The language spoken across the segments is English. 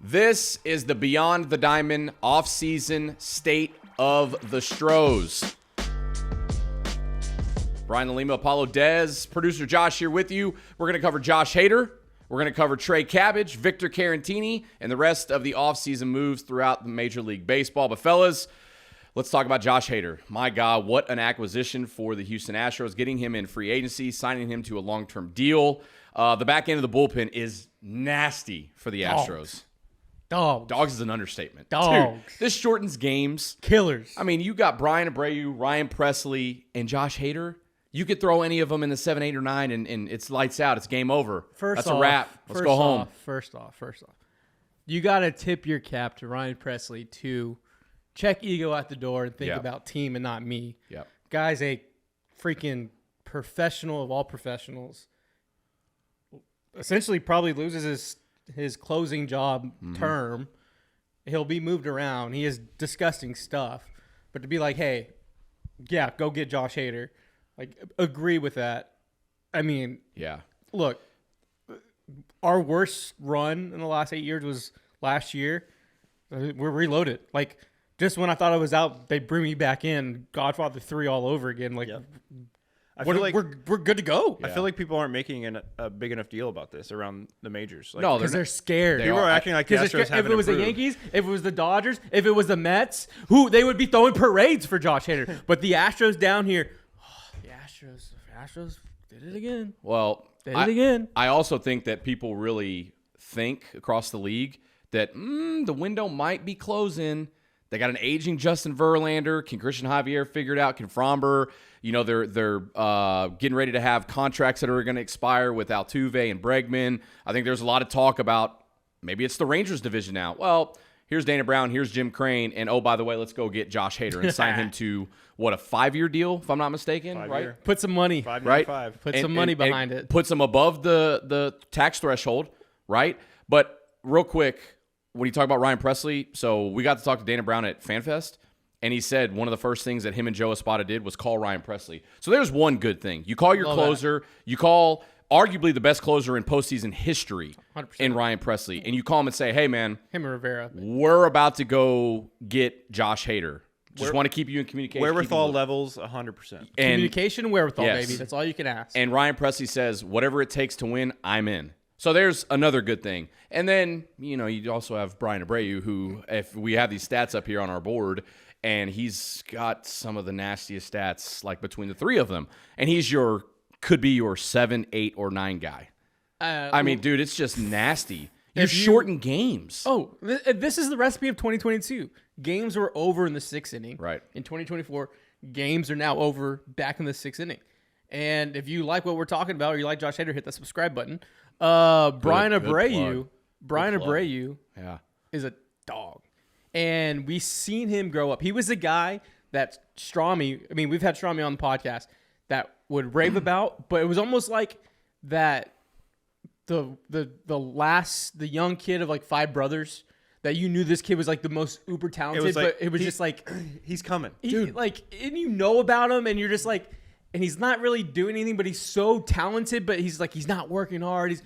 This is the Beyond the Diamond off-season state of the Stros. Brian the Lima, Apollo Dez, producer Josh here with you. We're going to cover Josh Hader. We're going to cover Trey Cabbage, Victor Caratini, and the rest of the off-season moves throughout the Major League Baseball. But fellas, let's talk about Josh Hader. My God, what an acquisition for the Houston Astros, getting him in free agency, signing him to a long-term deal. The back end of the bullpen is nasty for the Astros. Dogs is an understatement. Dogs. Dude, this shortens games. Killers. I mean, you got Brian Abreu, Ryan Presley, and Josh Hader. You could throw any of them in the 7, 8, or 9, and it's lights out. It's game over. That's a wrap. Let's go home. First off, you got to tip your cap to Ryan Presley to check ego at the door and think about team and not me. Yep. Guy's a freaking professional of all professionals. Essentially probably loses his closing job term. He'll be moved around. He is disgusting stuff. But to be like, hey, yeah, go get Josh Hader. Like, agree with that. I mean, look, our worst run in the last 8 years was last year. We're reloaded. Like, just when I thought I was out, they bring me back in. Godfather 3 all over again. Like, I feel like we're good to go. I feel like people aren't making a big enough deal about this around the majors. Like, No, Because they're scared. people are acting like the Astros haven't if it was improved. the Yankees, if it was the Dodgers, if it was the Mets, they would be throwing parades for Josh Hader. But the Astros down here, the Astros did it again. Well, I also think that people really think across the league that the window might be closing. They got an aging Justin Verlander. Can Christian Javier figure it out? Can Fromber? You know, they're getting ready to have contracts that are going to expire with Altuve and Bregman. I think there's a lot of talk about maybe it's the Rangers division now. Well, here's Dana Brown, here's Jim Crane, and oh, by the way, let's go get Josh Hader and sign him to, what, a 5-year deal, if I'm not mistaken, 5 right? year. Put some money. 5 Right? 5. Put some money behind it. Puts them above the tax threshold, right? But real quick, when you talk about Ryan Presley, so we got to talk to Dana Brown at FanFest, and he said one of the first things that him and Joe Espada did was call Ryan Presley. So there's one good thing. You call your closer. You call arguably the best closer in postseason history 100%. in Ryan Presley, and you call him and say, hey, man, Him and Rivera. we're about to go get Josh Hader. Just want to keep you in communication. Wherewithal levels 100%. And Communication wherewithal, Yes. baby. That's all you can ask. And Ryan Presley says, whatever it takes to win, I'm in. So there's another good thing. And then, you know, you also have Brian Abreu, who, if we have these stats up here on our board, and he's got some of the nastiest stats, like between the three of them. And he's could be your 7, 8, or 9 guy. I mean, dude, it's just nasty. You shorten games. Oh, this is the recipe of 2022. Games were over in the 6th inning. Right. In 2024, games are now over back in the 6th inning. And if you like what we're talking about or you like Josh Hader, hit that subscribe button. Brian Abreu is a dog. And we've seen him grow up. He was a guy that we've had Strami on the podcast that would rave about, but it was almost like that the young kid of like 5 brothers that you knew this kid was like the most uber talented, but it was just like he's coming. dude. And you know about him and you're just like, and he's not really doing anything, but he's so talented, but he's not working hard.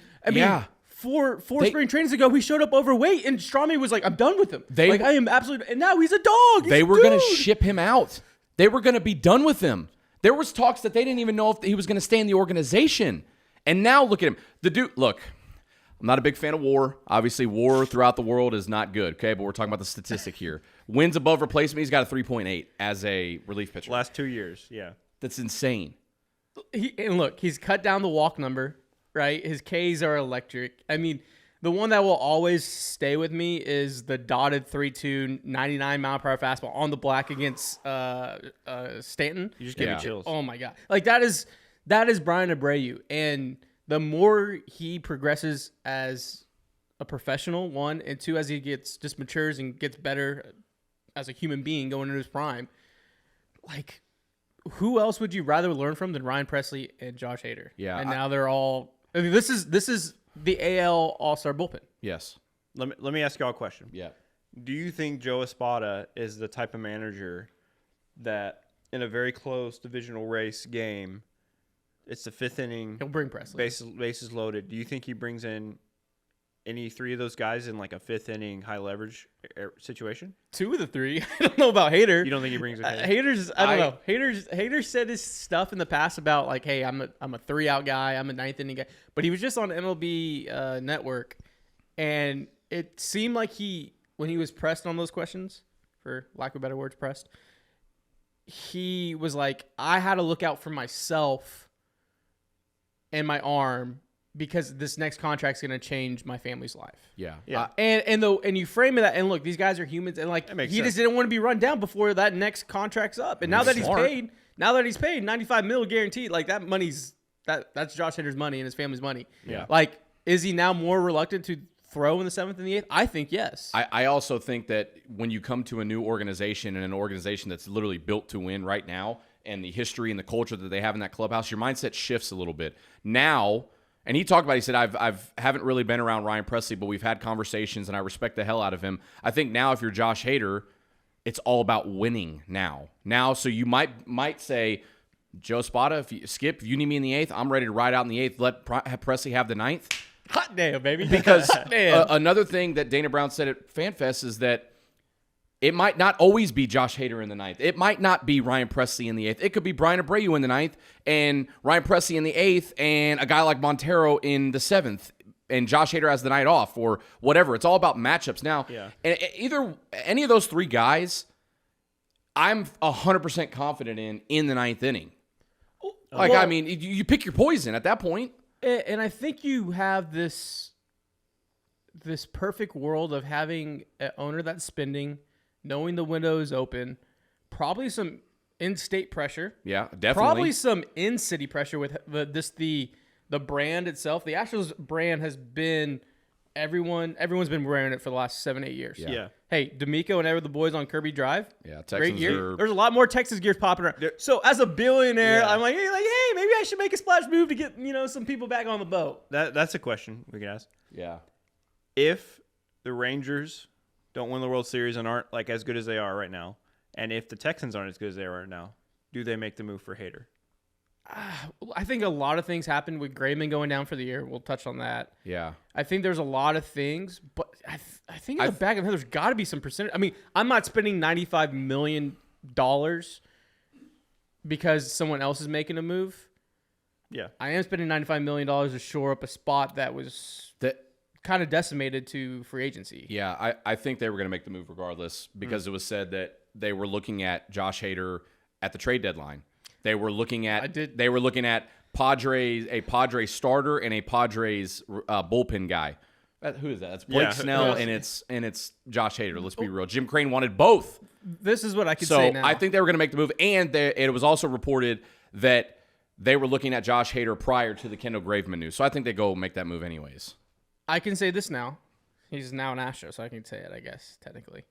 Four spring trainings ago, he showed up overweight, and Strami was like, I'm done with him. I am absolutely, and now he's a dog. They were going to ship him out. They were going to be done with him. There was talks that they didn't even know if he was going to stay in the organization. And now look at him. The dude, look, I'm not a big fan of WAR. Obviously, WAR throughout the world is not good, okay? But we're talking about the statistic here. Wins above replacement, he's got a 3.8 as a relief pitcher. Last 2 years, yeah. That's insane. He's cut down the walk number, right? His Ks are electric. I mean, the one that will always stay with me is the dotted 3-2, 99-mile-per-hour fastball on the black against Stanton. You just give me chills. Oh, my God. Like, that is Brian Abreu. And the more he progresses as a professional, 1, and 2, as he just matures and gets better as a human being going into his prime, like, who else would you rather learn from than Ryan Presley and Josh Hader? Yeah. And now they're all – I mean, this is the AL All-Star bullpen. Yes. Let me ask y'all a question. Yeah. Do you think Joe Espada is the type of manager that in a very close divisional race game, it's the 5th inning, He'll bring Presley. bases loaded. Do you think he brings in any three of those guys in like a fifth inning high leverage situation? 2 of the 3. I don't know about Hader. You don't think he brings it? Haters, I don't know. Haters said his stuff in the past about like, hey, I'm a 3-out guy, I'm a 9th inning guy, but he was just on MLB Network, and it seemed like when he was pressed on those questions, for lack of better words, pressed, he was like, I had to look out for myself and my arm because this next contract's going to change my family's life. Yeah. And you frame it that, and look, these guys are humans, and like he just didn't want to be run down before that next contract's up. And now that he's paid $95 million guaranteed, like that money's that's Josh Hader's money and his family's money. Yeah. Like, is he now more reluctant to throw in the 7th and the 8th? I think yes. I also think that when you come to a new organization and an organization that's literally built to win right now, and the history and the culture that they have in that clubhouse, your mindset shifts a little bit. Now, and he talked about, he said, haven't really been around Ryan Presley, but we've had conversations and I respect the hell out of him. I think now if you're Josh Hader, it's all about winning now. So you might say, Joe Spada, if you need me in the 8th, I'm ready to ride out in the 8th. Let Presley have the 9th. Hot damn, baby. Because another thing that Dana Brown said at FanFest is that it might not always be Josh Hader in the 9th. It might not be Ryan Presley in the 8th. It could be Brian Abreu in the 9th and Ryan Presley in the 8th and a guy like Montero in the 7th and Josh Hader has the night off or whatever. It's all about matchups now. Yeah. And any of those 3 guys, I'm 100% confident in the 9th inning. Like, I mean, you pick your poison at that point. And I think you have this perfect world of having an owner that's spending, knowing the window is open, probably some in-state pressure. Yeah, definitely. Probably some in-city pressure with the brand itself. The Astros brand has been everyone's been wearing it for the last 7-8 years. Yeah. Hey, D'Amico and every the boys on Kirby Drive. Yeah, Great Texans year. are... There's a lot more Texas gears popping around. So as a billionaire, I'm like, hey, maybe I should make a splash move to get some people back on the boat. That's a question we can ask. Yeah. If the Rangers don't win the World Series and aren't like as good as they are right now, and if the Texans aren't as good as they are right now, do they make the move for Hader? I think a lot of things happened with Grayman going down for the year. We'll touch on that. Yeah. I think there's a lot of things, but I think in the back of the head, there's got to be some percentage. I mean, I'm not spending $95 million because someone else is making a move. Yeah. I am spending $95 million to shore up a spot that was kind of decimated to free agency. Yeah, I think they were going to make the move regardless because it was said that they were looking at Josh Hader at the trade deadline. They were looking at a Padres starter and a Padres bullpen guy. Who is that? That's Blake Snell and it's Josh Hader. Let's be real. Jim Crane wanted both. This is what I could say now. So I think they were going to make the move, and it was also reported that they were looking at Josh Hader prior to the Kendall Graveman news. So I think they go make that move anyways. I can say this now. He's now an Astro, so I can say it, I guess, technically.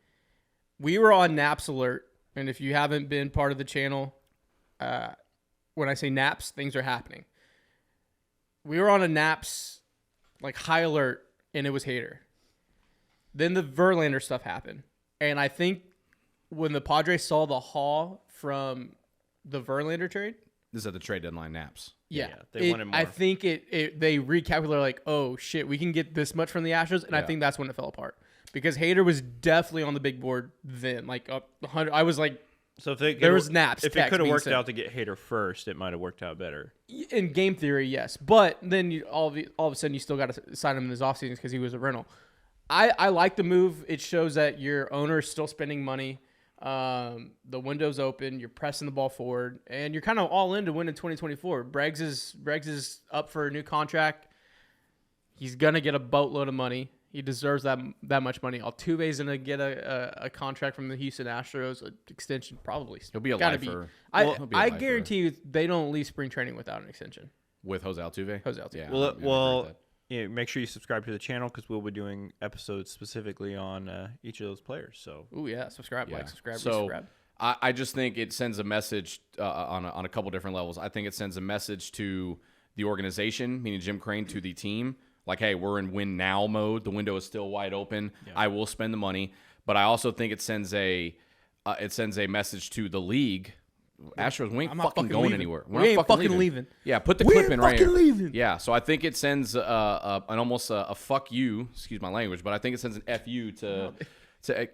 We were on Naps alert, and if you haven't been part of the channel, when I say Naps, things are happening. We were on a Naps, like, high alert, and it was Hader. Then the Verlander stuff happened. And I think when the Padres saw the haul from the Verlander trade. This is at the trade deadline, Naps. Yeah. They wanted more. I think they recalculated like, oh, shit, we can get this much from the Astros. And I think that's when it fell apart. Because Hader was definitely on the big board then. Like, up 100. I was like, so there was Naps. If it could have worked out to get Hader first, it might have worked out better. In game theory, yes. But then all of a sudden you still got to sign him in his offseason because he was a rental. I like the move. It shows that your owner is still spending money. The window's open. You're pressing the ball forward, and you're kind of all in to win in 2024. Breggs is up for a new contract. He's gonna get a boatload of money. He deserves that much money. Altuve's gonna get a contract from the Houston Astros, an extension probably. He'll be a lifer. I guarantee you they don't leave spring training without an extension. With Jose Altuve? Jose Altuve. Yeah, well, make sure you subscribe to the channel because we'll be doing episodes specifically on each of those players. So, subscribe, like, subscribe, so, subscribe. I just think it sends a message on a couple different levels. I think it sends a message to the organization, meaning Jim Crane, to the team. Like, hey, we're in win now mode. The window is still wide open. Yeah. I will spend the money, but I also think it sends a message to the league Astros, we ain't I'm not fucking going leaving. anywhere. We ain't fucking leaving. Yeah, put the We clip ain't in right fucking here. leaving. Yeah, so I think it sends an almost a fuck you. Excuse my language, but I think it sends an fu to.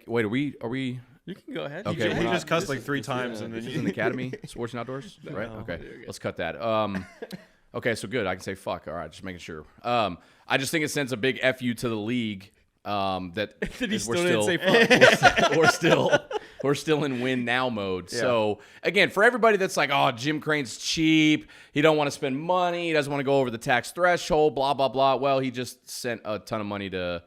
Wait, are we? You can go ahead. Okay, He just cussed like 3 times, and This then is an academy, sports and outdoors, right? Okay, let's cut that. Okay, so good. I can say fuck. All right, just making sure. I just think it sends a big fu to the league. That Did he we're still didn't say fuck? we're still in win now mode. Yeah. So again, for everybody that's like, oh, Jim Crane's cheap. He don't want to spend money. He doesn't want to go over the tax threshold. Blah blah blah. Well, he just sent a ton of money to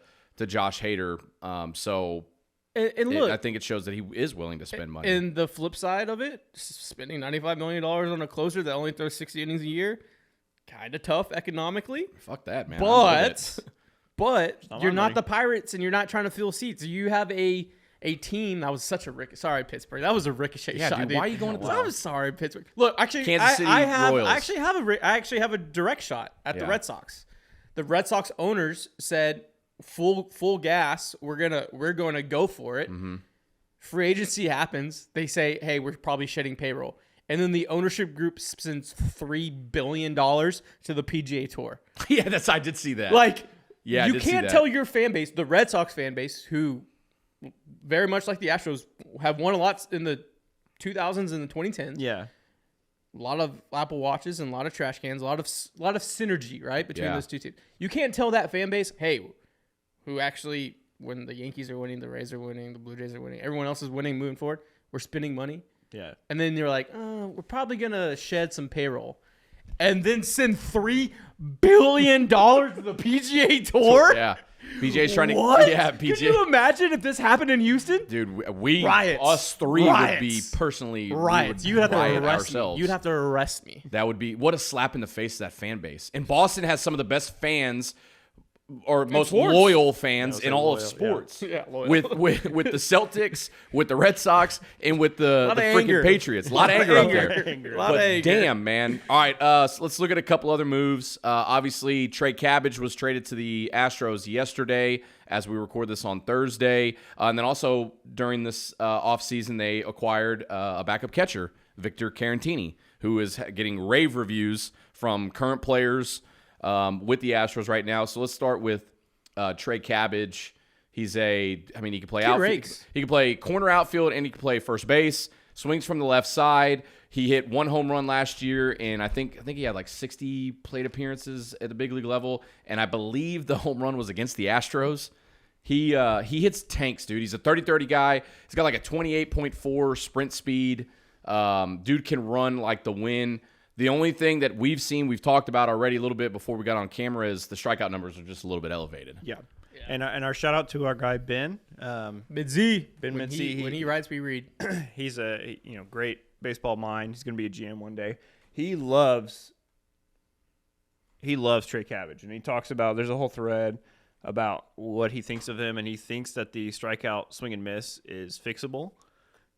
Josh Hader. And look, I think it shows that he is willing to spend money. And the flip side of it, spending $95 million on a closer that only throws 60 innings a year, kind of tough economically. Fuck that, man. But you're not money. the Pirates, and you're not trying to fill seats. You have a team that was such a sorry Pittsburgh. That was a ricochet shot. Dude, Dude. why are you going to the I'm sorry Pittsburgh. Look, actually, Kansas City Royals. I actually have a direct shot at the Red Sox. The Red Sox owners said full gas. We're gonna go for it. Mm-hmm. Free agency happens. They say, hey, we're probably shedding payroll. And then the ownership group sends $3 billion to the PGA Tour. Yeah, I did see that. Like, yeah, I you did see can't that. tell your fan base, the Red Sox fan base, who very much like the Astros have won a lot in the 2000s and the 2010s. yeah, A lot of Apple Watches and a lot of trash cans, a lot of synergy, right, between Yeah. those two teams. You can't tell that fan base, hey, who actually, when the Yankees are winning, the Rays are winning, the Blue Jays are winning, everyone else is winning moving forward, we're spending money. yeah. And then you're like, we're probably going to shed some payroll. And then send $3 billion to the PGA Tour? Yeah. PJ's trying to. What? Yeah, Can PJ. you imagine if this happened in Houston? Dude, Riots. us three would be Riots. personally Riots. we You'd would have to riot arrest ourselves. me. You'd have to arrest me. That would be what a slap in the face to that fan base. And Boston has some of the best fans or most sports. loyal fans Yeah, in all loyal, of yeah. sports. Yeah, loyal. with the Celtics, with the Red Sox, and with the Lot of freaking anger. Patriots. A lot of anger out there. Anger. Lot of But anger. damn, man. All right, so let's look at a couple other moves. Obviously, Trey Cabbage was traded to the Astros yesterday as we record this on Thursday. And then also during this offseason, they acquired a backup catcher, Victor Caratini, who is getting rave reviews from current players with the Astros right now. So let's start with Trey Cabbage. He can play outfield. rakes. He can play corner outfield and he can play first base. Swings from the left side. He hit 1 home run last year, and I think he had like 60 plate appearances at the big league level. And I believe the home run was against the Astros. He hits tanks, dude. He's a 30-30 guy. He's got like a 28.4 sprint speed. Dude can run like the wind. The only thing that we've talked about already a little bit before we got on camera is the strikeout numbers are just a little bit elevated. Yeah. And our shout out to our guy Ben. Mid-Z. Ben When Mid-Z, when he writes, we read. He's a great baseball mind. He's going to be a GM one day. He loves Trey Cabbage, and he talks about there's a whole thread about what he thinks of him, and he thinks that the strikeout swing and miss is fixable,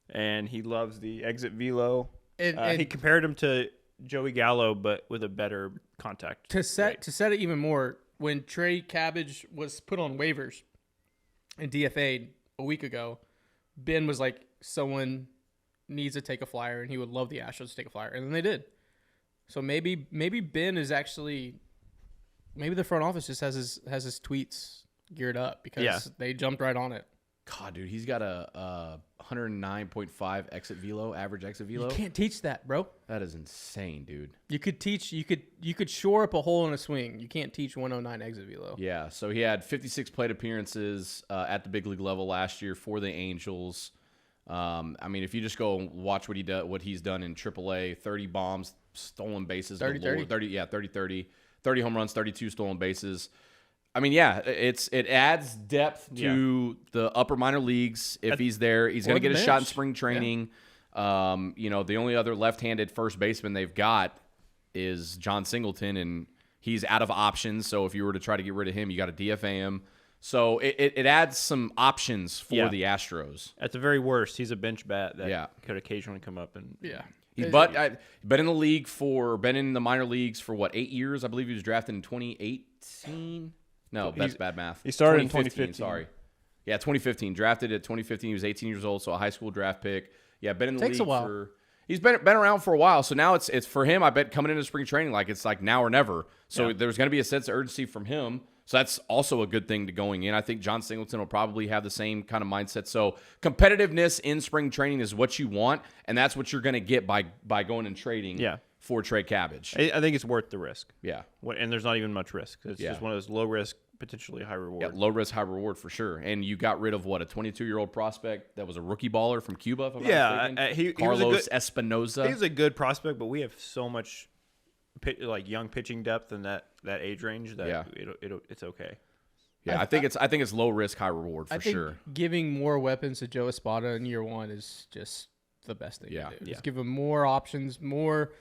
and he loves the exit velo. And He compared him to Joey Gallo, but with a better contact. to set rate. to set it even more, when Trey Cabbage was put on waivers and DFA'd a week ago, Ben was like, someone needs to take a flyer, and he would love the Astros to take a flyer, and then they did. So maybe Ben is actually, maybe the front office just has his tweets geared up because they jumped right on it. God, dude, he's got a 109.5 average exit velo. You can't teach that, bro. That is insane, dude. You could shore up a hole in a swing. You can't teach 109 exit velo. Yeah, so he had 56 plate appearances at the big league level last year for the Angels. If you just go and watch what he's done in AAA, 30 bombs, stolen bases, 30-30. 30 home runs, 32 stolen bases. It adds depth to the upper minor leagues. If he's there, he's going to get a shot in spring training. Yeah. The only other left-handed first baseman they've got is John Singleton, and he's out of options. So if you were to try to get rid of him, you got to DFA him. So it adds some options for the Astros. At the very worst, he's a bench bat that could could occasionally come up and He's been in the minor leagues for 8 years? I believe he was drafted in 2018. No, that's bad math. He started in 2015. Sorry. Yeah, 2015. Drafted at 2015. He was 18 years old, so a high school draft pick. Yeah, been in the Takes league a while. for. He's been around for a while, so now it's for him. I bet coming into spring training, like it's like now or never. So there's going to be a sense of urgency from him. So that's also a good thing to going in. I think John Singleton will probably have the same kind of mindset. So competitiveness in spring training is what you want, and that's what you're going to get by going and trading for Trey Cabbage. I think it's worth the risk. Yeah. And there's not even much risk. It's just one of those low risk, potentially high reward. Yeah, low risk, high reward for sure. And you got rid of a 22-year-old prospect that was a rookie baller from Cuba, if I'm not mistaken. Carlos Espinoza. He's a good prospect, but we have so much young pitching depth in that age range that it's okay. Yeah, I think it's low risk, high reward for sure. Giving more weapons to Joe Espada in year one is just the best thing to do. Just give him more options, more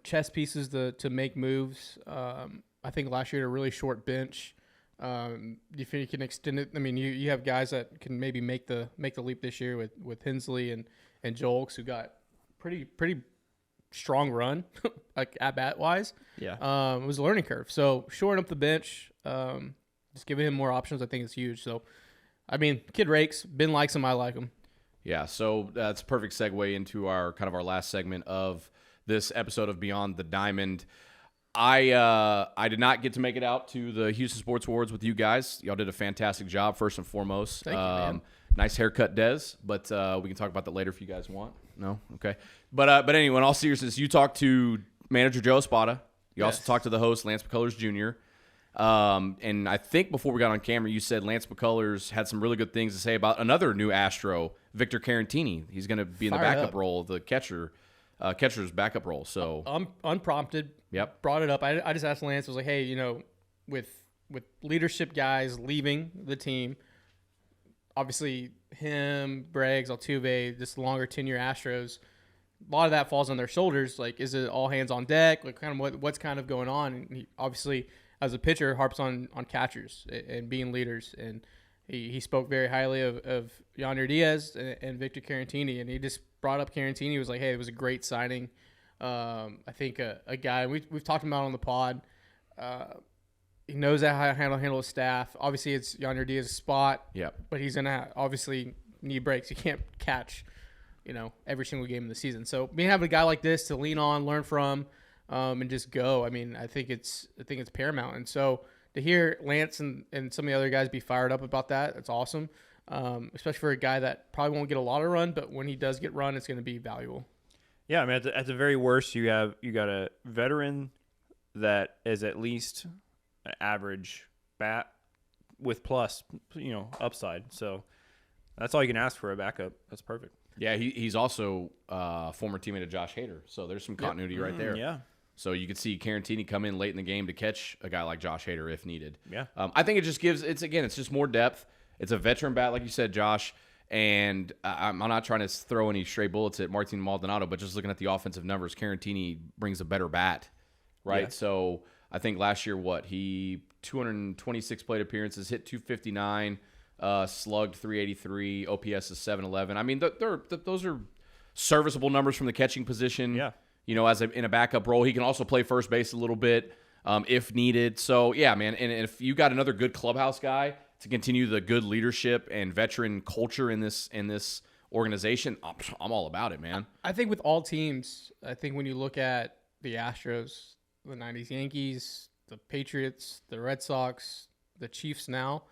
chess pieces to make moves. I think last year had a really short bench. You think you can extend it? I mean, you have guys that can maybe make the leap this year with Hensley and Jolks, who got pretty strong run, like at bat wise. Yeah. It was a learning curve. So shoring up the bench, just giving him more options, I think is huge. So, I mean, kid rakes. Ben likes him. I like him. Yeah. So that's a perfect segue into our last segment of this episode of Beyond the Diamond. I did not get to make it out to the Houston Sports Awards with you guys. Y'all did a fantastic job, first and foremost. Thank you, man. Nice haircut, Dez, but we can talk about that later if you guys want. No? Okay. But anyway, in all seriousness, you talked to manager Joe Espada. You also talked to the host, Lance McCullers Jr. And I think before we got on camera, you said Lance McCullers had some really good things to say about another new Astro, Victor Caratini. He's going to be in the backup role, the catcher's backup role. So unprompted. Yep. Brought it up. I just asked Lance. I was like, hey, with leadership guys leaving the team, obviously him, Breggs, Altuve, just longer tenure Astros, a lot of that falls on their shoulders. Like, is it all hands on deck? Like, kind of what's kind of going on? And he, obviously, as a pitcher, harps on catchers and being leaders. And he spoke very highly of Yonder Diaz and Victor Caratini. And he just brought up Caratini. He was like, hey, it was a great signing. I think a guy we've talked about on the pod. He knows how to handle his staff. Obviously, it's Yonder Diaz's spot. Yep. But he's gonna obviously need breaks. He can't catch, every single game of the season. So being having a guy like this to lean on, learn from, and just go. I mean, I think it's paramount. And so to hear Lance and some of the other guys be fired up about that, it's awesome. Especially for a guy that probably won't get a lot of run, but when he does get run, it's going to be valuable. Yeah, I mean, at the very worst, you got a veteran that is at least an average bat with plus, upside. So that's all you can ask for a backup. That's perfect. Yeah, he's also a former teammate of Josh Hader, so there's some continuity right there. Yeah. So you could see Caratini come in late in the game to catch a guy like Josh Hader if needed. Yeah. I think it just gives it's just more depth. It's a veteran bat, like you said, Josh. And I'm not trying to throw any stray bullets at Martin Maldonado, but just looking at the offensive numbers, Caratini brings a better bat, right? Yeah. So I think last year, he 226 plate appearances, hit 259, slugged 383, OPS is 711. I mean, those are serviceable numbers from the catching position. Yeah. In a backup role, he can also play first base a little bit if needed. So yeah, man. And if you got another good clubhouse guy to continue the good leadership and veteran culture in this organization, I'm all about it, man. I think with all teams, when you look at the Astros, the 90s Yankees, the Patriots, the Red Sox, the Chiefs now,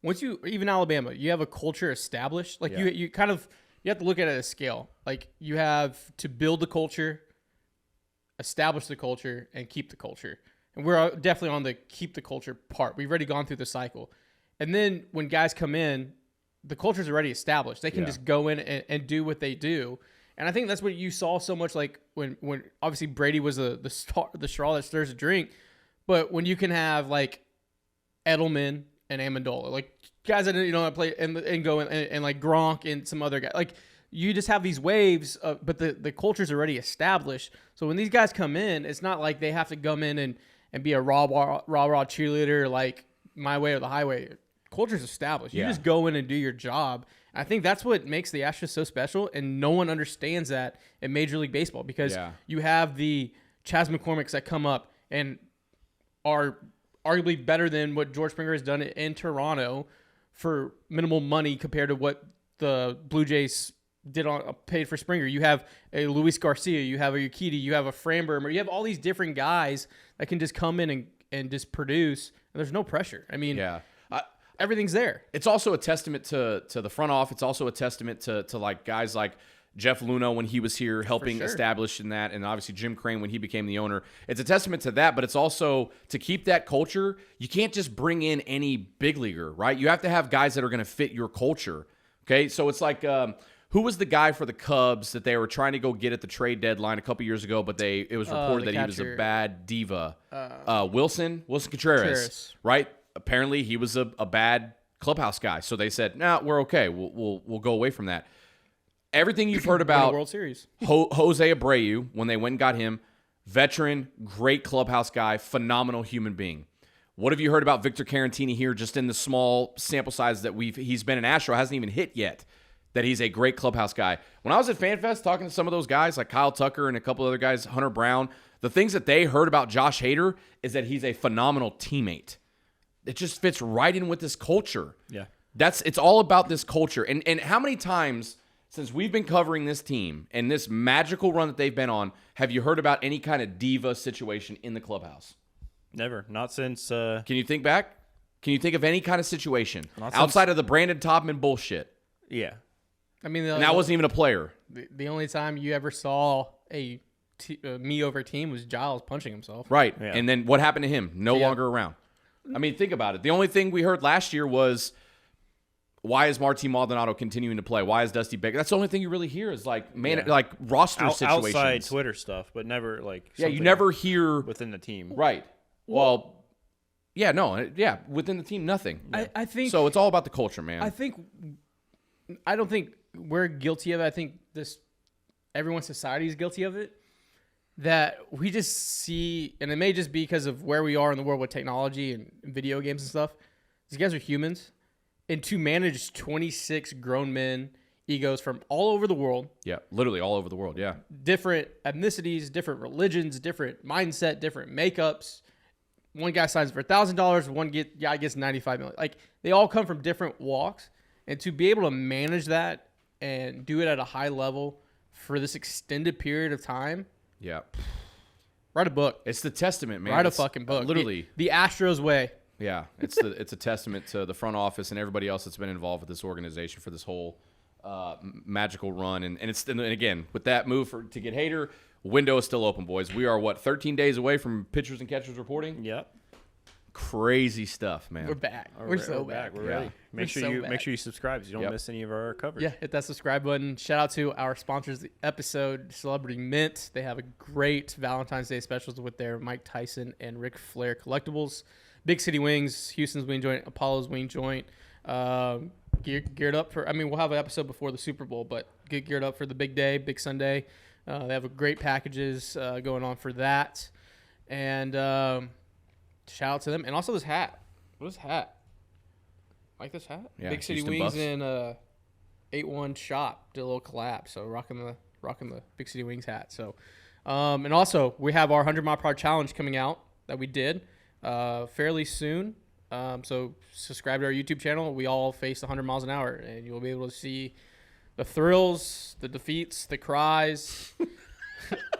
even Alabama, you have a culture established. Like you have to look at it at a scale. Like you have to build the culture, establish the culture, and keep the culture. And we're definitely on the keep the culture part. We've already gone through the cycle. And then when guys come in, the culture's already established. They can just go in and do what they do. And I think that's what you saw so much, like when obviously Brady was the straw that stirs the drink. But when you can have like Edelman and Amendola, like guys that play and go and like Gronk and some other guys, like you just have these waves, but the culture's already established. So when these guys come in, it's not like they have to come in and be a raw cheerleader, like my way or the highway. Culture's established. You just go in and do your job. I think that's what makes the Astros so special, and no one understands that in Major League Baseball because you have the Chas McCormicks that come up and are arguably better than what George Springer has done in Toronto for minimal money compared to what the Blue Jays paid for Springer. You have a Luis Garcia. You have a Urquidy. You have a Framber. You have all these different guys that can just come in and just produce. And there's no pressure. I mean, everything's there. It's also a testament to the front office. It's also a testament to like guys like Jeff Luna when he was here helping establish in that, and obviously Jim Crane when he became the owner. It's a testament to that, but it's also to keep that culture. You can't just bring in any big leaguer, right? You have to have guys that are going to fit your culture. Okay, so it's like who was the guy for the Cubs that they were trying to go get at the trade deadline a couple years ago, but it was reported that he was a bad diva. Wilson Contreras, right? Apparently he was a bad clubhouse guy, so they said, "Nah, we're okay. We'll go away from that." Everything you've heard about World Series. Jose Abreu when they went and got him, veteran, great clubhouse guy, phenomenal human being. What have you heard about Victor Caratini here just in the small sample size that he's been an Astro, hasn't even hit yet, that he's a great clubhouse guy. When I was at FanFest talking to some of those guys like Kyle Tucker and a couple other guys, Hunter Brown, the things that they heard about Josh Hader is that he's a phenomenal teammate. It just fits right in with this culture. Yeah. It's all about this culture. And how many times since we've been covering this team and this magical run that they've been on, have you heard about any kind of diva situation in the clubhouse? Never. Not since... Can you think back? Can you think of any kind of situation outside of the Brandon Taubman bullshit? Yeah. I mean, And that wasn't even a player. the only time you ever saw a me over team was Giles punching himself. Right. Yeah. And then what happened to him? No longer around. I mean, think about it. The only thing we heard last year was, why is Martin Maldonado continuing to play? Why is Dusty Baker? That's the only thing you really hear is like roster situations. Outside Twitter stuff, but never like you never hear within the team. Right. Well, within the team, nothing. I think so. It's all about the culture, man. I don't think we're guilty of it. I think everyone in society is guilty of it. That we just see, and it may just be because of where we are in the world with technology and video games and stuff. These guys are humans. And to manage 26 grown men, egos from all over the world. Yeah, literally all over the world, yeah. Different ethnicities, different religions, different mindset, different makeups. One guy signs for $1,000, one guy gets $95 million. Like, they all come from different walks. And to be able to manage that and do it at a high level for this extended period of time. Yeah. Write a book. It's the testament, man. Write a fucking book. Literally. The Astros way. Yeah, it's a testament to the front office and everybody else that's been involved with this organization for this whole magical run. And again, with that move to get Hader, window is still open, boys. We are 13 days away from pitchers and catchers reporting. Yep. Crazy stuff, man. We're back. We're so back. We're ready. Make sure you subscribe so you don't miss any of our coverage. Yeah, hit that subscribe button. Shout out to our sponsors of the episode, Celebrity Mint. They have a great Valentine's Day specials with their Mike Tyson and Ric Flair collectibles. Big City Wings, Houston's Wing Joint, Apollo's Wing Joint. Geared up for, we'll have an episode before the Super Bowl, but get geared up for the big day, big Sunday. They have great packages going on for that. And shout out to them. And also this hat. What is this hat? Like this hat? Yeah, Big City Houston Wings Buffs. and 8-1 shop did a little collab. So rocking the Big City Wings hat. So and also we have our 100 mile per hour challenge coming out that we did fairly soon. So subscribe to our YouTube channel. We all face 100 miles an hour, and you'll be able to see the thrills, the defeats, the cries,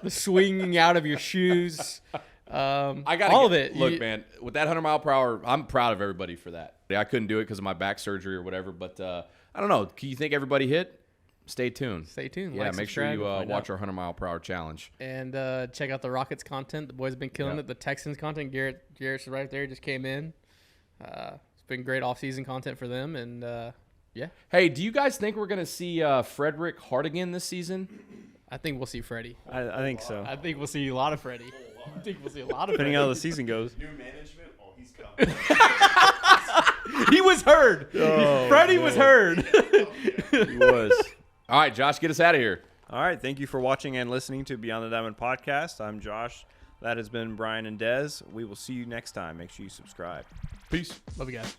the swinging out of your shoes. I got all of it. Look, man, with that 100 mile per hour, I'm proud of everybody for that. I couldn't do it because of my back surgery or whatever, but I don't know. Can you think everybody hit? Stay tuned. Yeah, like, make sure you watch our 100 mile per hour challenge. And check out the Rockets content. The boys have been killing it. The Texans content. Garrett's right there. Just came in. It's been great off-season content for them. And, yeah. Hey, do you guys think we're going to see Frederick Hartigan this season? I think we'll see Freddie. I think so. I think we'll see a lot of Freddie. I think we'll see a lot of Depending Freddie. on how the season goes. New management, he's coming. He was heard. Freddie was heard. He was. All right, Josh, get us out of here. All right. Thank you for watching and listening to Beyond the Diamond podcast. I'm Josh. That has been Brian and Dez. We will see you next time. Make sure you subscribe. Peace. Love you guys.